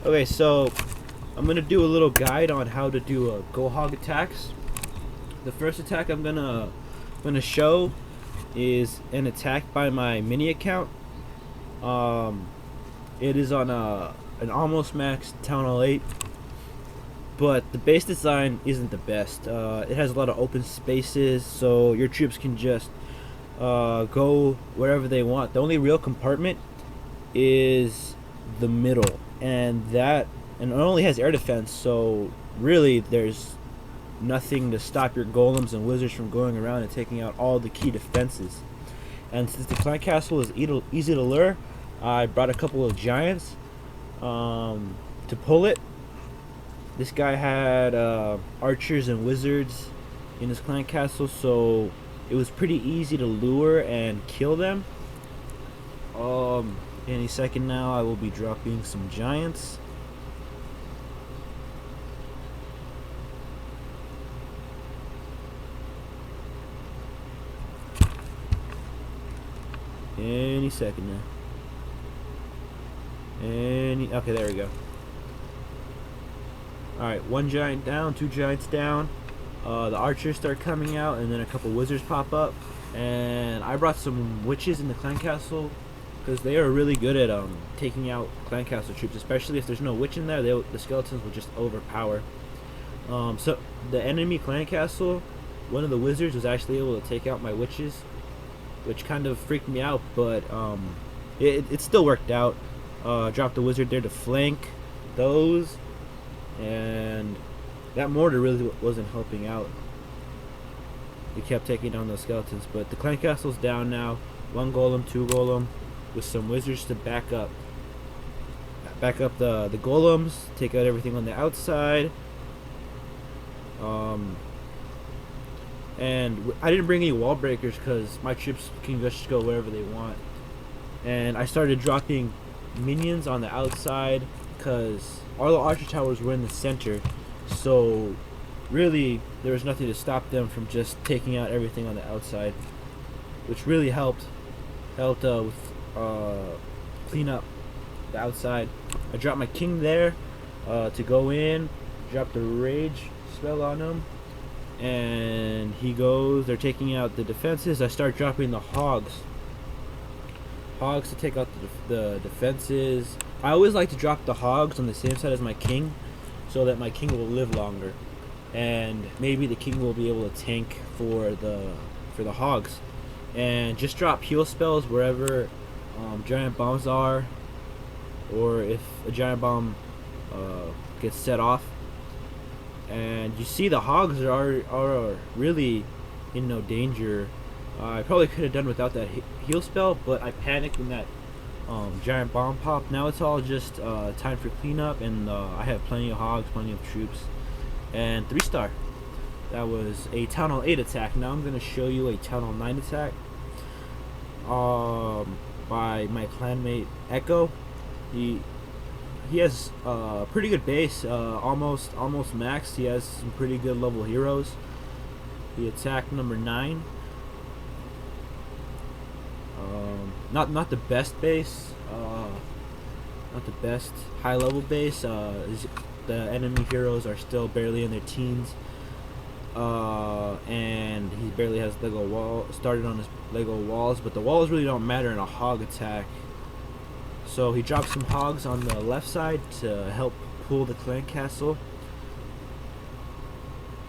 Okay, so I'm gonna do a little guide on how to do Gohog attacks. The first attack I'm gonna show is an attack by my mini account. Um, it is on an almost max Town Hall 8, but the base design isn't the best. It has a lot of open spaces, so your troops can just go wherever they want. The only real compartment is the middle, and it only has air defense. So really, there's nothing to stop your golems and wizards from going around and taking out all the key defenses. And since the clan castle is easy to lure, I brought a couple of giants to pull it. This guy had archers and wizards in his clan castle, so it was pretty easy to lure and kill them. Any second now, I will be dropping some giants. Any second now. Okay, there we go. Alright, one giant down, two giants down. The archers start coming out, and then a couple wizards pop up. And I brought some witches in the clan castle because they are really good at taking out clan castle troops, especially if there's no witch in there. The skeletons will just overpower. So the enemy clan castle, one of the wizards was actually able to take out my witches, which kind of freaked me out, but it still worked out. Dropped the wizard there to flank those, and that mortar really wasn't helping out. It kept taking down those skeletons, but the clan castle's down now. One golem, two golem, with some wizards to back up the golems, take out everything on the outside. And I didn't bring any wall breakers because my troops can just go wherever they want. And I started dropping minions on the outside because all the archer towers were in the center, so really there was nothing to stop them from just taking out everything on the outside, which really helped with clean up the outside. I dropped my king there to go in, dropped the rage spell on him, and he goes. They're taking out the defenses. I start dropping the hogs to take out the defenses. I always like to drop the hogs on the same side as my king, so that my king will live longer, and maybe the king will be able to tank for the hogs. And just drop heal spells wherever giant bombs are, or if a giant bomb gets set off. And you see the hogs are really in no danger. I probably could have done without that heal spell, but I panicked when that giant bomb popped. Now it's all just time for cleanup, and I have plenty of hogs, plenty of troops, and 3-star. That was a Town Hall 8 attack. Now I'm going to show you a Town Hall 9 attack by my clanmate Echo. He has a pretty good base, almost max. He has some pretty good level heroes. He attacked number 9. Not the best base, not the best high level base. The enemy heroes are still barely in their teens, and he barely has started on his Lego walls, but the walls really don't matter in a hog attack. So he dropped some hogs on the left side to help pull the clan castle.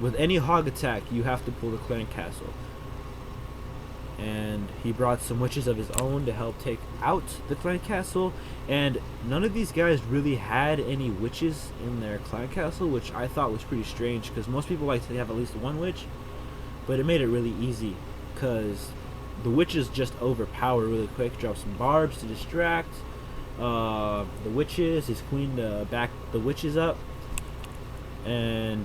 With any hog attack, you have to pull the clan castle. And he brought some witches of his own to help take out the clan castle. And none of these guys really had any witches in their clan castle, which I thought was pretty strange, because most people like to have at least one witch. But it made it really easy, because the witches just overpower really quick. Drop some barbs to distract the witches, his queen to back the witches up, and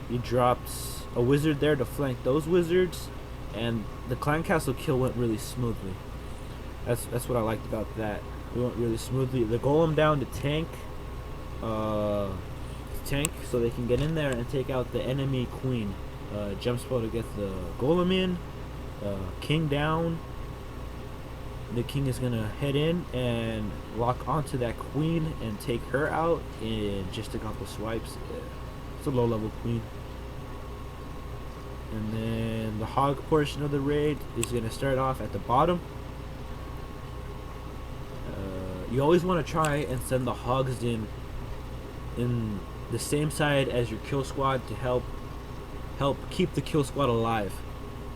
he drops a wizard there to flank those wizards, and the clan castle kill went really smoothly. That's what I liked about that. It went really smoothly. The golem down to tank, so they can get in there and take out the enemy queen. Jump spell to get the golem in. King down. the king is gonna head in and lock onto that queen and take her out in just a couple swipes. It's a low level queen. And then the hog portion of the raid is gonna start off at the bottom. You always want to try and send the hogs in the same side as your kill squad to help keep the kill squad alive.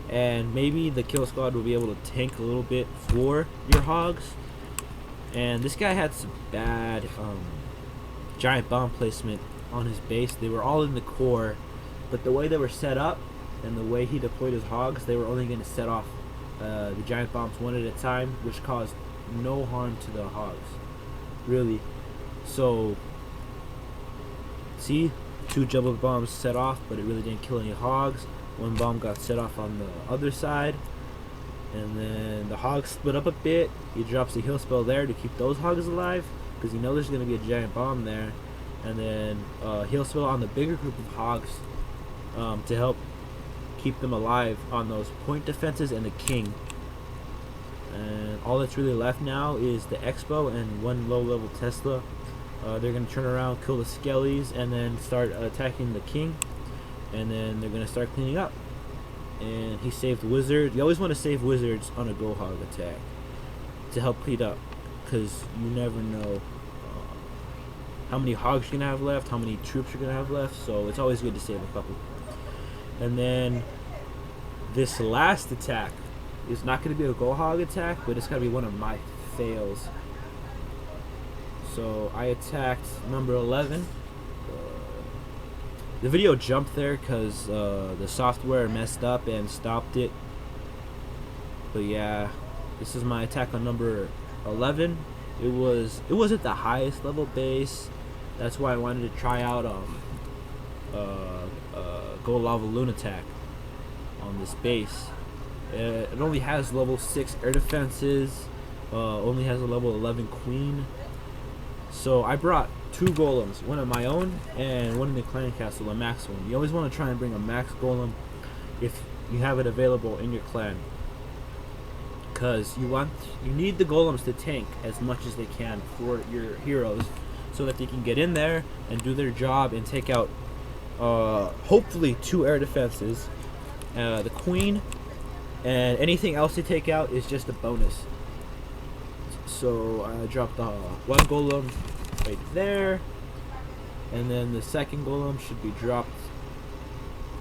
And maybe the kill squad will be able to tank a little bit for your hogs. And this guy had some bad giant bomb placement on his base. They were all in the core, but the way they were set up and the way he deployed his hogs, they were only going to set off the giant bombs one at a time, which caused no harm to the hogs, really. So see, 2 jumbo bombs set off, but it really didn't kill any hogs. 1 bomb got set off on the other side, and then the hogs split up a bit. He drops a heal spell there to keep those hogs alive, because you know there's going to be a giant bomb there. And then heal spell on the bigger group of hogs to help keep them alive on those point defenses and the king. And all that's really left now is the Expo and 1 low level Tesla. They're going to turn around, kill the skellies, and then start attacking the king. And then they're going to start cleaning up. And he saved wizards. You always want to save wizards on a Gohog attack to help clean up, because you never know how many hogs you're going to have left, how many troops you're going to have left. So it's always good to save a couple. And then this last attack is not going to be a Gohog attack, but it's going to be one of my fails. So I attacked number 11. The video jumped there because the software messed up and stopped it. But yeah, this is my attack on number 11. It wasn't the highest level base. That's why I wanted to try out Go Lava Loon attack on this base. It only has level 6 air defenses. Only has a level 11 queen. So I brought 2 golems, one of my own and one in the clan castle, a max one. You always want to try and bring a max golem if you have it available in your clan, because you need the golems to tank as much as they can for your heroes, so that they can get in there and do their job and take out hopefully 2 air defenses, the queen, and anything else they take out is just a bonus. So I dropped 1 golem right there, and then the second golem should be dropped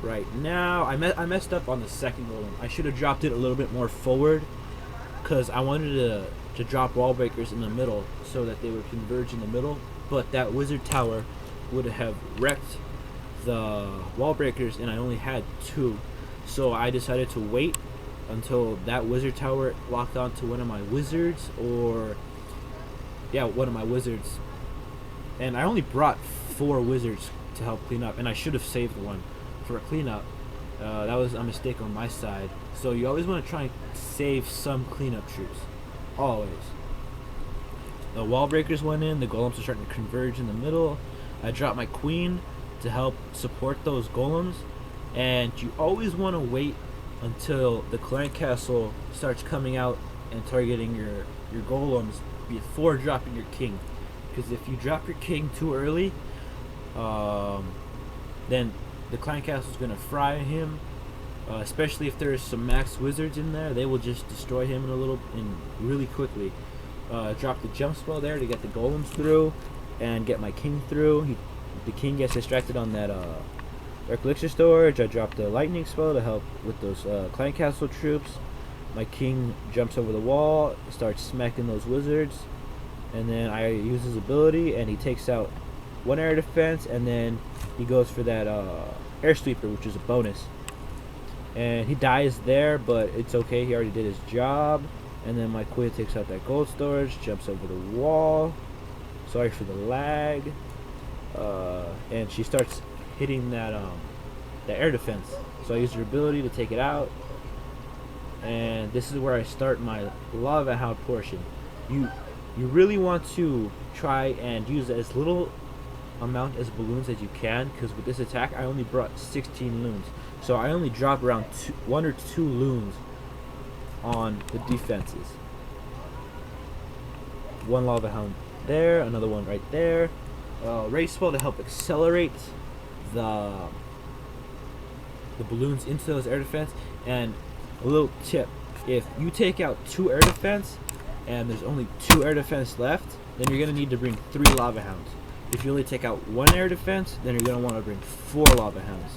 right now. I messed up on the second golem. I should have dropped it a little bit more forward, because I wanted to drop wall breakers in the middle so that they would converge in the middle, but that wizard tower would have wrecked the wall breakers, and I only had 2. So I decided to wait until that wizard tower locked onto one of my wizards, one of my wizards. And I only brought 4 wizards to help clean up, and I should have saved 1 for a cleanup. That was a mistake on my side. So you always want to try and save some cleanup troops, always. The wall breakers went in, the golems are starting to converge in the middle. I dropped my queen to help support those golems, and you always want to wait until the clan castle starts coming out and targeting your golems before dropping your king. Because if you drop your king too early, then the clan castle is going to fry him. Especially if there's some max wizards in there, they will just destroy him really quickly. Drop the jump spell there to get the golems through and get my king through. The king gets distracted on that Dark Elixir storage. I dropped the lightning spell to help with those clan castle troops. My king jumps over the wall, starts smacking those wizards, and then I use his ability and he takes out 1 air defense, and then he goes for that air sweeper, which is a bonus. And he dies there, but it's okay, he already did his job. And then my queen takes out that gold storage, jumps over the wall. Sorry for the lag. And she starts hitting that the air defense. So I use her ability to take it out. And this is where I start my lava hound portion. You really want to try and use as little amount as balloons as you can, because with this attack I only brought 16 loons. So I only dropped around 1 or 2 loons on the defenses. one lava hound there, another one right there. Race spell to help accelerate the balloons into those air defense. And a little tip: if you take out 2 air defense and there's only 2 air defense left, then you're gonna need to bring 3 lava hounds. If you only take out 1 air defense, then you're gonna want to bring 4 lava hounds.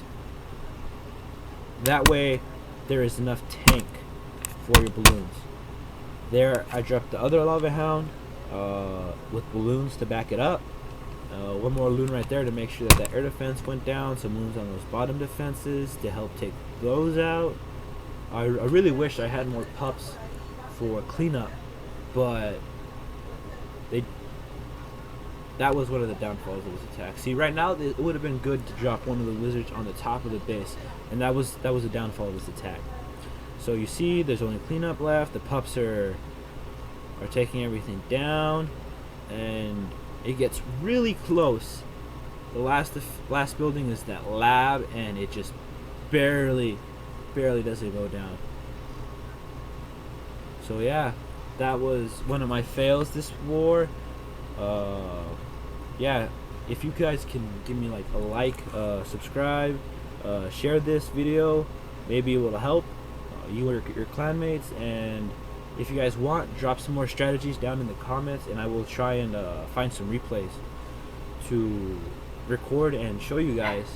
That way, there is enough tank for your balloons. There, I dropped the other lava hound with balloons to back it up. One more balloon right there to make sure that the air defense went down. Some balloons on those bottom defenses to help take those out. I really wish I had more pups for cleanup, but that was one of the downfalls of this attack. See, right now it would have been good to drop one of the wizards on the top of the base, and that was the downfall of this attack. So you see, there's only cleanup left. The pups are taking everything down, and it gets really close. The last building is that lab, and it just barely doesn't go down. So yeah, that was one of my fails this war. Yeah, if you guys can give me like a like, subscribe, share this video, maybe it will help you or your clanmates. And if you guys want, drop some more strategies down in the comments, and I will try and find some replays to record and show you guys